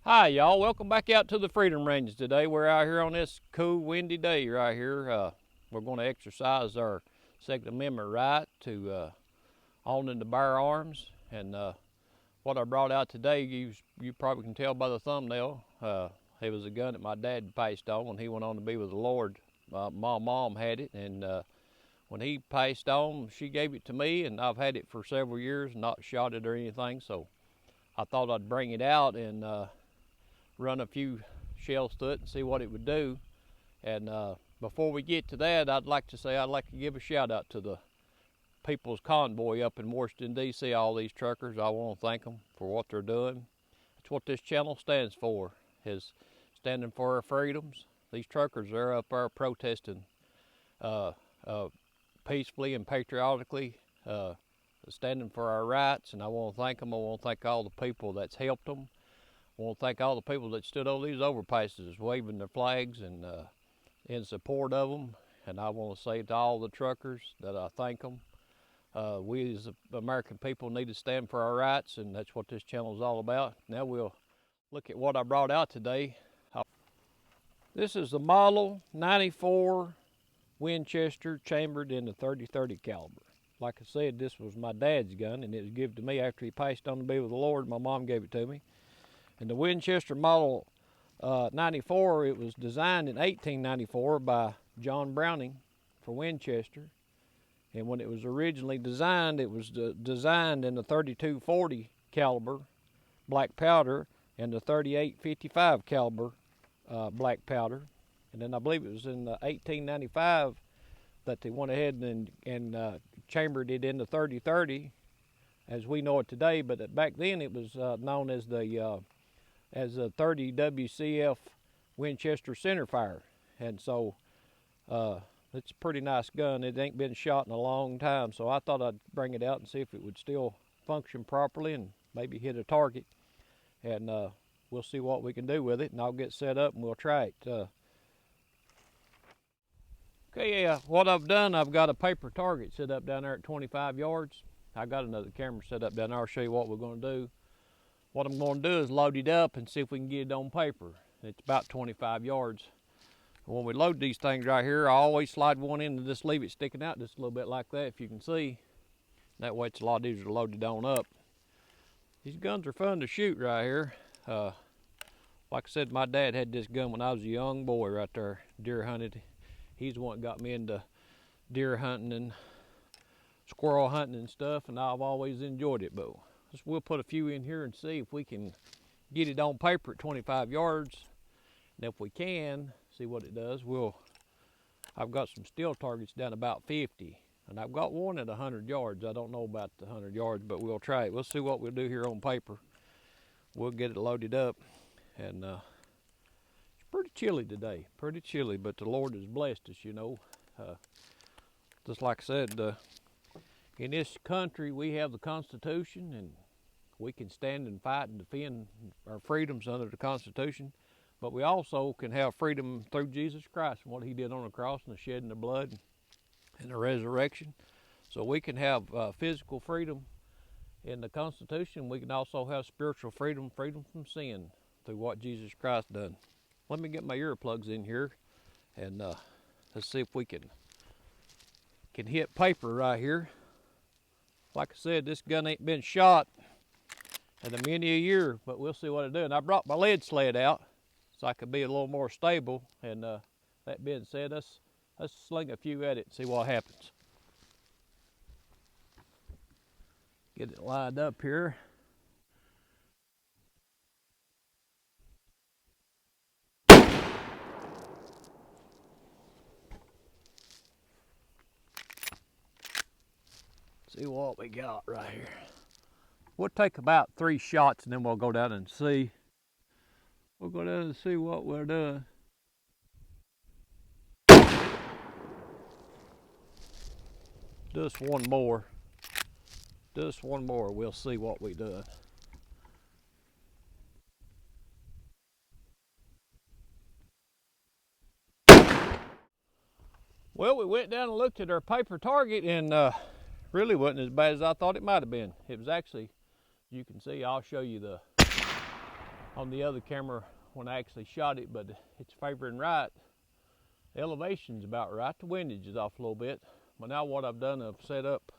Hi y'all, welcome back out to the Freedom Ranges today. We're out here on this cool windy day right here. We're going to exercise our Second Amendment right to own and to bear arms. And what I brought out today, you probably can tell by the thumbnail, it was a gun that my dad passed on when he went on to be with the Lord. My mom had it, and when he passed on, she gave it to me, and I've had it for several years, not shot it or anything, so I thought I'd bring it out and run a few shells through it and see what it would do. And before we get to that, I'd like to give a shout out to the People's Convoy up in Washington, D.C., all these truckers. I want to thank them for what they're doing. That's what this channel stands for, is standing for our freedoms. These truckers are up there protesting peacefully and patriotically, standing for our rights, and I want to thank them. I want to thank all the people that's helped them. I want to thank all the people that stood over these overpasses waving their flags and in support of them. And I want to say to all the truckers that I thank them. We as American people need to stand for our rights, and that's what this channel is all about. Now we'll look at what I brought out today. This is the Model 94 Winchester chambered in the .30-30 caliber. Like I said, this was my dad's gun, and it was given to me after he passed on to be with the Lord. My mom gave it to me. And the Winchester Model 94, it was designed in 1894 by John Browning for Winchester. And when it was originally designed, it was designed in the .32-40 caliber black powder and the .38-55 caliber black powder. And then I believe it was in 1895 that they went ahead and chambered it in the .30-30 as we know it today. But back then it was known as a 30 WCF Winchester centerfire. And so it's a pretty nice gun. It ain't been shot in a long time, so I thought I'd bring it out and see if it would still function properly and maybe hit a target. And we'll see what we can do with it, and I'll get set up and we'll try it. Okay, what I've done, I've got a paper target set up down there at 25 yards. I got another camera set up down there. I'll show you what we're going to do. What I'm going to do is load it up and see if we can get it on paper. It's about 25 yards. When we load these things right here, I always slide one in and just leave it sticking out just a little bit like that, if you can see. That way it's a lot easier to load it on up. These guns are fun to shoot right here. Like I said, my dad had this gun when I was a young boy right there, deer hunted. He's the one that got me into deer hunting and squirrel hunting and stuff, and I've always enjoyed it. But we'll put a few in here and see if we can get it on paper at 25 yards. And if we can, see what it does. I've got some steel targets down about 50, and I've got one at 100 yards. I don't know about the 100 yards, but we'll try it. We'll see what we'll do here on paper. We'll get it loaded up, and it's pretty chilly today, pretty chilly, but the Lord has blessed us, you know. Just like I said, in this country, we have the Constitution, and we can stand and fight and defend our freedoms under the Constitution. But we also can have freedom through Jesus Christ and what he did on the cross and the shedding of blood and the resurrection. So we can have physical freedom in the Constitution. We can also have spiritual freedom, freedom from sin through what Jesus Christ done. Let me get my earplugs in here, and let's see if we can hit paper right here. Like I said, this gun ain't been shot in a many a year, but we'll see what it do. And I brought my lead sled out so I could be a little more stable. And that being said, let's sling a few at it and see what happens. Get it lined up here. See what we got right here. We'll take about 3 shots and then we'll go down and see. We'll go down and see what we're doing. Just one more. Just one more. We'll see what we done. Well, we went down and looked at our paper target, and really wasn't as bad as I thought it might have been. It was actually, you can see, I'll show you on the other camera when I actually shot it, but it's favoring right. The elevation's about right. The windage is off a little bit. But now what I've done, I've set up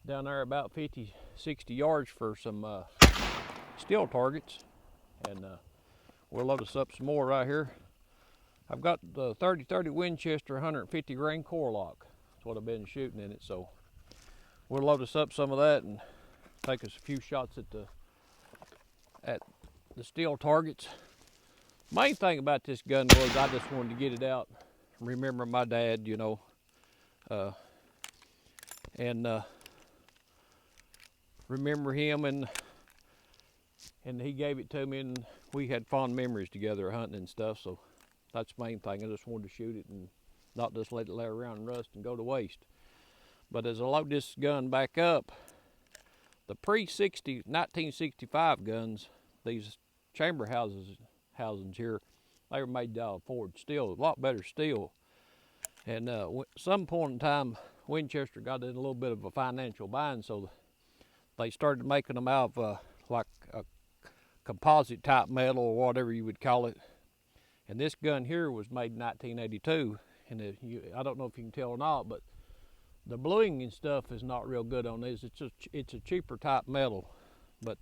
down there about 50, 60 yards for some steel targets. And we'll load us up some more right here. I've got the 30-30 Winchester 150 grain core lock. That's what I've been shooting in it. So we'll load us up some of that and take us a few shots at the steel targets. Main thing about this gun was I just wanted to get it out, remember my dad, you know, and remember him, and he gave it to me, and we had fond memories together hunting and stuff. So that's the main thing. I just wanted to shoot it and not just let it lay around and rust and go to waste. But as I load this gun back up, the pre-1965 guns, these chamber housings here, they were made out of forged steel, a lot better steel. And some point in time, Winchester got in a little bit of a financial bind, so they started making them out of like a composite type metal or whatever you would call it. And this gun here was made in 1982, and I don't know if you can tell or not, but the bluing and stuff is not real good on this. It's a cheaper type metal, but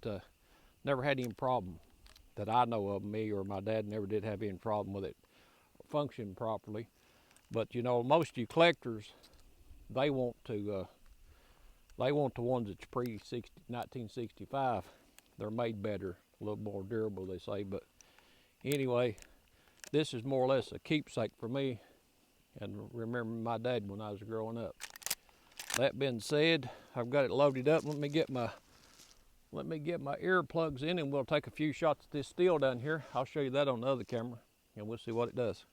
never had any problem that I know of. Me or my dad never did have any problem with it functioning properly. But you know, most of you collectors, they want the ones that's pre-1965. They're made better, a little more durable, they say. But anyway, this is more or less a keepsake for me, and remember my dad when I was growing up. That being said, I've got it loaded up. Let me get my earplugs in, and we'll take a few shots at this steel down here. I'll show you that on the other camera, and we'll see what it does.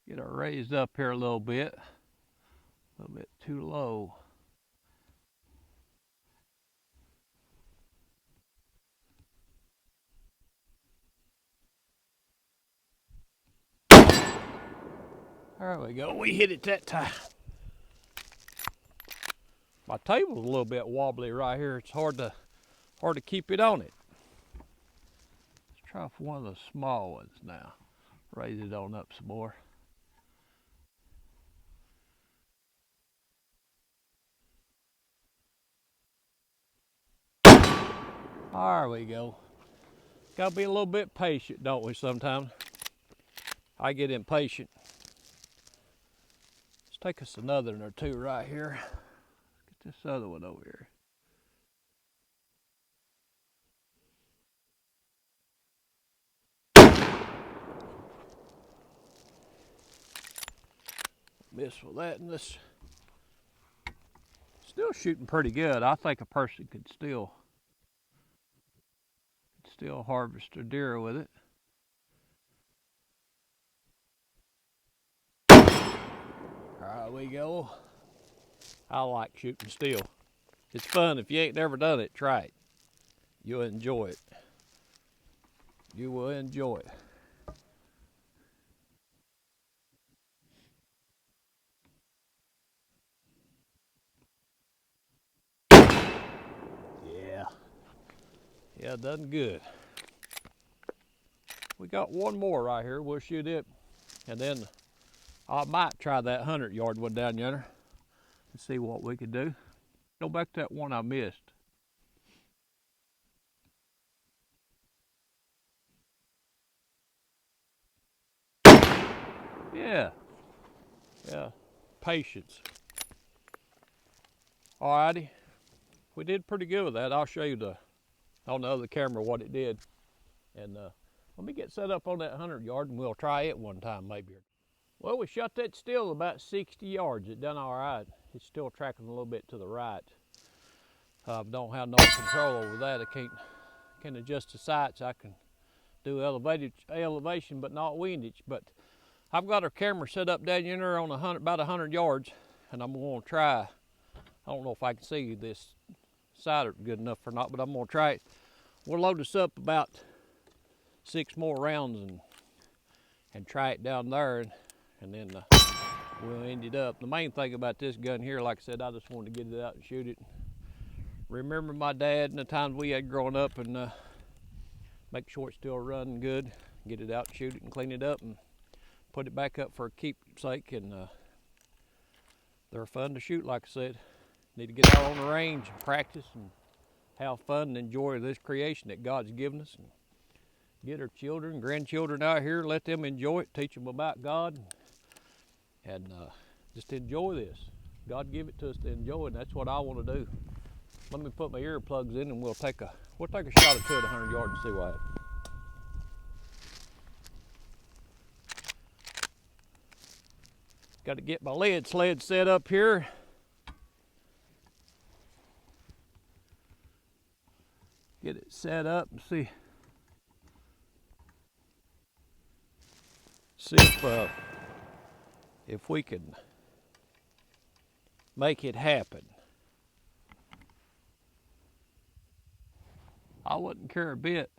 Get it raised up here a little bit too low. There we go, we hit it that time. My table's a little bit wobbly right here. It's hard to keep it on it. Let's try for one of the small ones now. Raise it on up some more. There we go. Gotta be a little bit patient, don't we, sometimes? I get impatient. Let's take us another one or two right here. Let's get this other one over here. Miss with that, and this still shooting pretty good. I think a person could still harvest a deer with it. There we go. I like shooting steel. It's fun. If you ain't never done it, try it. You'll enjoy it. You will enjoy it. Yeah, done good. We got one more right here. We'll shoot it, and then I might try that 100-yard one down yonder and see what we could do. Go back to that one I missed. Yeah, patience. Alrighty, we did pretty good with that. I'll show you on the other camera what it did. And let me get set up on that 100-yard and we'll try it one time maybe. Well, we shot that still about 60 yards. It done all right. It's still tracking a little bit to the right. Don't have no control over that. I can adjust the sights. I can do elevation, but not windage. But I've got our camera set up down there on about 100 yards, and I'm going to try. I don't know if I can see this side good enough or not, but I'm going to try it. We'll load this up about 6 more rounds and try it down there, and then we'll end it up. The main thing about this gun here, like I said, I just wanted to get it out and shoot it. Remember my dad and the times we had growing up, and make sure it's still running good. Get it out, shoot it, and clean it up, and put it back up for a keepsake. And they're fun to shoot, like I said. Need to get out on the range and practice and have fun and enjoy this creation that God's given us. And get our children, grandchildren out here, let them enjoy it, teach them about God, and just enjoy this. God give it to us to enjoy, and that's what I want to do. Let me put my earplugs in, and we'll take a shot or two at 100 yards and see what happens. Got to get my lead sled set up here. Get it set up and see if we can make it happen. I wouldn't care a bit,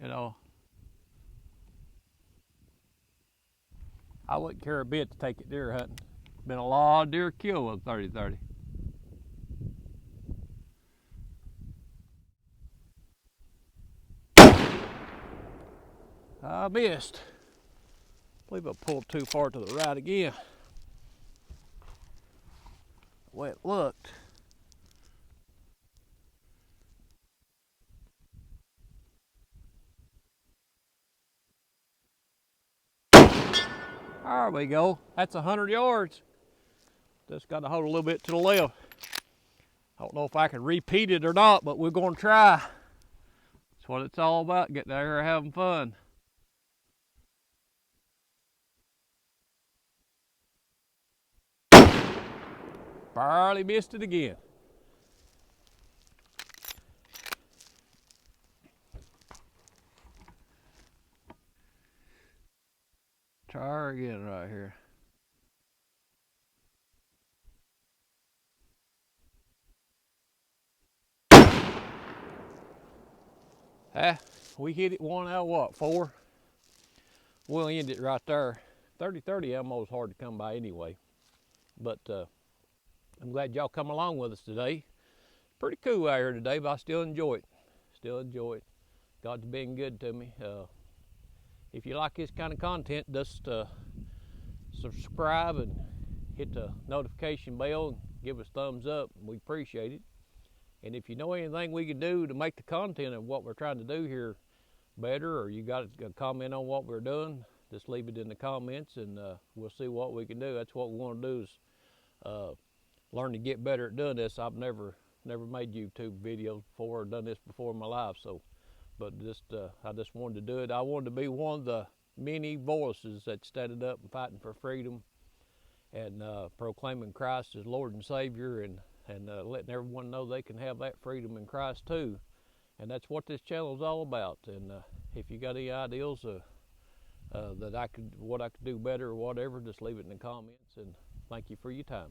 you know. I wouldn't care a bit to take it deer hunting. Been a lot of deer killed with 30-30. I missed. I believe I pulled too far to the right again. The way it looked. There we go. That's 100 yards. Just got to hold a little bit to the left. I don't know if I can repeat it or not, but we're going to try. That's what it's all about, getting out here and having fun. Barely missed it again. Try her again right here. We hit it 1 out of what, 4? We'll end it right there. 30-30 ammo is hard to come by anyway. But I'm glad y'all come along with us today. Pretty cool out here today, but I still enjoy it. Still enjoy it. God's been good to me. If you like this kind of content, just subscribe and hit the notification bell and give us thumbs up. We appreciate it. And if you know anything we can do to make the content of what we're trying to do here better, or you got a comment on what we're doing, just leave it in the comments, and we'll see what we can do. That's what we want to do, is learn to get better at doing this. I've never made YouTube videos before or done this before in my life, but I just wanted to do it. I wanted to be one of the many voices that standing up and fighting for freedom and proclaiming Christ as Lord and Savior, and letting everyone know they can have that freedom in Christ too. And that's what this channel is all about. And if you got any ideas what I could do better or whatever, just leave it in the comments. And thank you for your time.